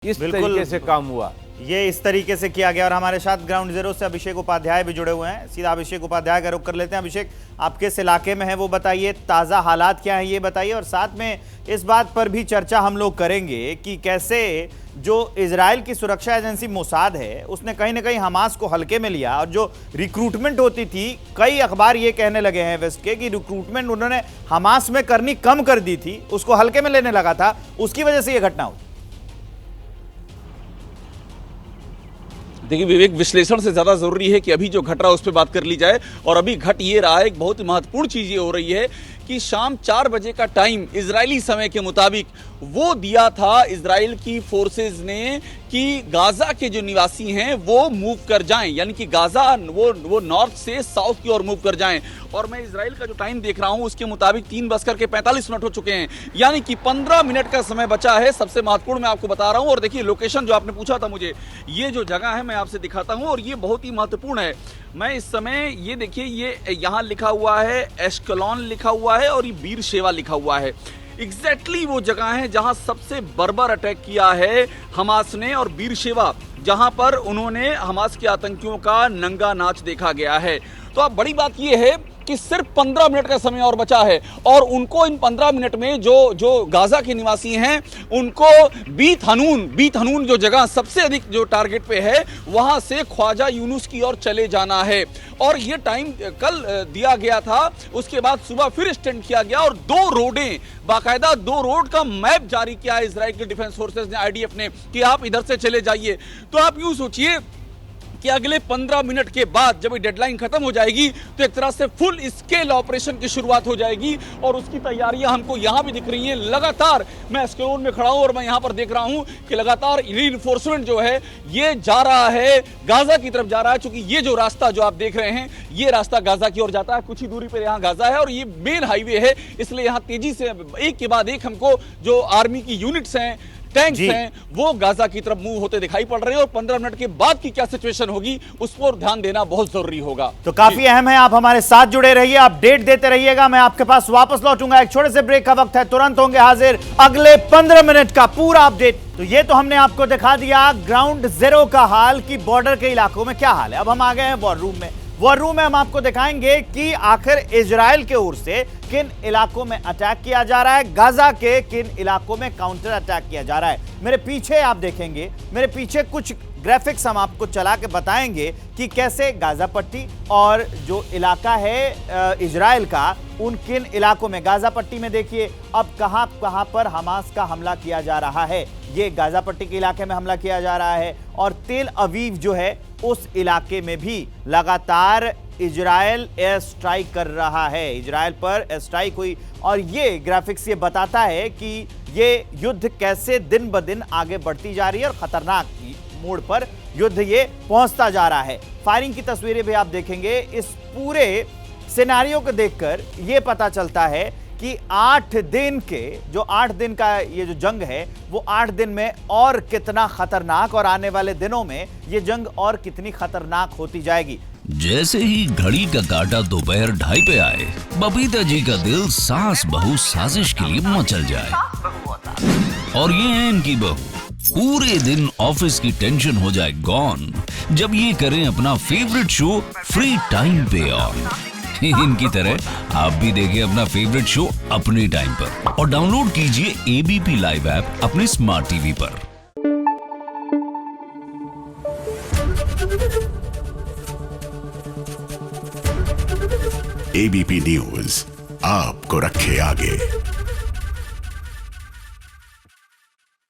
इस तरीके से काम हुआ, ये इस तरीके से किया गया। और हमारे साथ ग्राउंड जीरो से अभिषेक उपाध्याय भी जुड़े हुए हैं। सीधा अभिषेक उपाध्याय का रुख कर लेते हैं। अभिषेक, आपके इस इलाके में है, वो बताइए, ताज़ा हालात क्या है ये बताइए। और साथ में इस बात पर भी चर्चा हम लोग करेंगे कि कैसे जो इजराइल की सुरक्षा एजेंसी मोसाद है उसने कहीं ना कहीं हमास को हल्के में लिया, और जो रिक्रूटमेंट होती थी, कई अखबार ये कहने लगे हैं वेस्ट के कि रिक्रूटमेंट उन्होंने हमास में करनी कम कर दी थी, उसको हल्के में लेने लगा था, उसकी वजह से ये घटना हुई। देखिए विवेक, विश्लेषण से ज़्यादा ज़रूरी है कि अभी जो घट रहा है उस पर बात कर ली जाए। और अभी घट ये रहा है, एक बहुत ही महत्वपूर्ण चीज़ ये हो रही है कि शाम 4 बजे का टाइम इजरायली समय के मुताबिक वो दिया था इजराइल की फोर्सेस ने कि गाज़ा के जो निवासी हैं वो मूव कर जाएं, यानी कि गाज़ा वो नॉर्थ से साउथ की ओर मूव कर जाएं। और मैं इजराइल का जो टाइम देख रहा हूं उसके मुताबिक 3:45 हो चुके हैं, यानी कि 15 मिनट का समय बचा है। सबसे महत्वपूर्ण मैं आपको बता रहा हूं। और देखिए लोकेशन जो आपने पूछा था मुझे, ये जो जगह है मैं आपसे दिखाता हूं, और ये बहुत ही महत्वपूर्ण है। मैं इस समय ये देखिए, ये यहाँ लिखा हुआ है एश्कलॉन लिखा हुआ है और ये बीरशेवा लिखा हुआ है। एग्जैक्टली वो जगह है जहां सबसे बर्बर अटैक किया है हमास ने, और बीरशेवा जहां पर उन्होंने हमास के आतंकियों का नंगा नाच देखा गया है। तो अब बड़ी बात यह है कि सिर्फ 15 मिनट का समय और बचा है, और उनको इन 15 मिनट में जो गाजा के निवासी हैं उनको बीत हनून जो जगह सबसे अधिक जो टारगेट पे है वहां से ख्वाजा यूनुस की ओर चले जाना है। और ये टाइम कल दिया गया था, उसके बाद सुबह फिर एक्सटेंड किया गया, और 2 रोडें बाकायदा 2 रोड का मैप जारी किया है इजराइल के डिफेंस फोर्सेस ने, आईडीएफ ने, कि आप इधर से चले जाइए। तो आप यूं सोचिए कि अगले 15 मिनट के बाद जब ये डेडलाइन खत्म हो जाएगी तो एक तरह से फुल स्केल ऑपरेशन की शुरुआत हो जाएगी, और उसकी तैयारियां हमको यहां भी दिख रही हैं। लगातार मैं एस्केलोन में खड़ा हूं और मैं यहां पर देख रहा हूं कि लगातार रीइंफोर्समेंट जो है ये जा रहा है गाजा की तरफ जा रहा है, क्योंकि ये जो रास्ता जो आप देख रहे हैं ये रास्ता गाजा की ओर जाता है। कुछ ही दूरी पर यहाँ गाजा है और ये मेन हाईवे है, इसलिए यहाँ तेजी से एक के बाद एक हमको जो आर्मी की यूनिट्स हैं, टैंक्स हैं, वो गाजा की तरफ मूव होते दिखाई पड़ रहे हैं। और 15 मिनट के बाद की क्या सिचुएशन होगी उस पर ध्यान देना बहुत जरूरी होगा। तो काफी अहम है, आप हमारे साथ जुड़े रहिए, अपडेट देते रहिएगा। मैं आपके पास वापस लौटूंगा, एक छोटे से ब्रेक का वक्त है, तुरंत होंगे हाजिर अगले 15 मिनट का पूरा अपडेट। तो ये तो हमने आपको दिखा दिया ग्राउंड जीरो का हाल कि बॉर्डर के इलाकों में क्या हाल है। अब हम आ गए हैं वॉर रूम में। वॉर रूम में हम आपको दिखाएंगे कि आखिर इजराइल के ओर से किन इलाकों में अटैक किया जा रहा है, गाजा के किन इलाकों में काउंटर अटैक किया जा रहा है। मेरे पीछे आप देखेंगे, मेरे पीछे कुछ ग्राफिक्स हम आपको चला के बताएंगे कि कैसे गाजा पट्टी और जो इलाका है इजराइल का, उन किन इलाकों में, गाजा पट्टी में देखिए अब कहां कहां पर हमास का हमला किया जा रहा है। ये गाजा पट्टी के इलाके में हमला किया जा रहा है, और तेल अवीव जो है उस इलाके में भी लगातार इजराइल एयर स्ट्राइक कर रहा है, इजराइल पर एयर स्ट्राइक हुई। और ये ग्राफिक्स ये बताता है कि ये युद्ध कैसे दिन ब दिन आगे बढ़ती जा रही है और खतरनाक मोड़ पर युद्ध ये पहुंचता जा रहा है। फायरिंग की तस्वीरें भी आप देखेंगे। इस पूरे सिनेरियो को देखकर ये पता चलता है कि 8 दिन का ये जो जंग है वो 8 दिन में और कितना खतरनाक, और आने वाले दिनों में ये जंग और कितनी खतरनाक होती जाएगी। जैसे ही घड़ी का काटा दोपहर 2:30 पे आए, बबीता जी का दिल सास बहू साजिश के लिए मचल जाए। और ये है इनकी बहू, पूरे दिन ऑफिस की टेंशन हो जाए गॉन जब ये करें अपना फेवरेट शो फ्री टाइम पे ऑन। इनकी तरह आप भी देखें अपना फेवरेट शो अपने टाइम पर, और डाउनलोड कीजिए एबीपी लाइव ऐप अपने स्मार्ट टीवी पर। एबीपी न्यूज आपको रखे आगे।